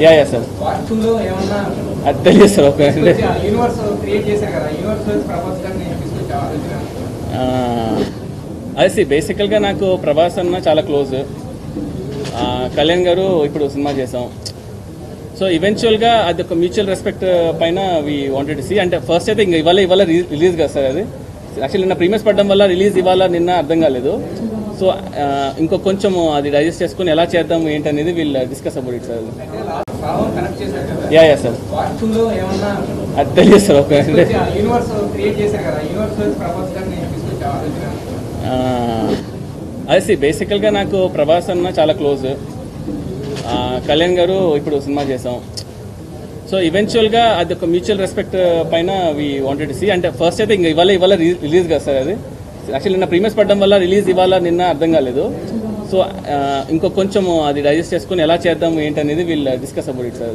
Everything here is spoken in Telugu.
యా యా సార్ అది తెలియదు సార్. ఒక అది బేసికల్గా నాకు ప్రభాస్ అన్న చాలా క్లోజ్. కళ్యాణ్ గారు ఇప్పుడు సినిమా చేసాం. సో ఈవెన్చువల్గా అది ఒక మ్యూచువల్ రెస్పెక్ట్ పైన వీ వాంటెడ్ టు సీ. అంటే ఫస్ట్ అయితే ఇంకా ఇవాళ రిలీజ్ కదా సార్. అది యాక్చువల్లీ నిన్న ప్రీమియర్స్ పడడం వల్ల రిలీజ్ ఇవాళ నిన్న అర్థం కాలేదు. సో ఇంకో కొంచెం అది డైజెస్ట్ చేసుకుని ఎలా చేద్దాం ఏంటనేది వీళ్ళు discuss about it sir. Yeah yeah sir అది తెలియదు సార్. ఒక అది బేసికల్గా నాకు ప్రభాస్ అన్న చాలా క్లోజ్. కళ్యాణ్ గారు ఇప్పుడు సినిమా చేసాం. సో ఈవెన్చువల్గా అది ఒక మ్యూచువల్ రెస్పెక్ట్ పైన వీ వాంటెడ్ టు సీ. అంటే ఫస్ట్ అయితే ఇంకా ఇవాళ రిలీజ్ కదా సార్. అది యాక్చువల్లీ నిన్న ప్రీమియర్స్ పడడం వల్ల రిలీజ్ ఇవాళ నిన్న అర్థం కాలేదు. సో ఇంకో కొంచెం అది డైజెస్ట్ చేసుకుని ఎలా చేద్దాం ఏంటనేది వీళ్ళు డిస్కస్ అబౌట్ ఇట్ సార్.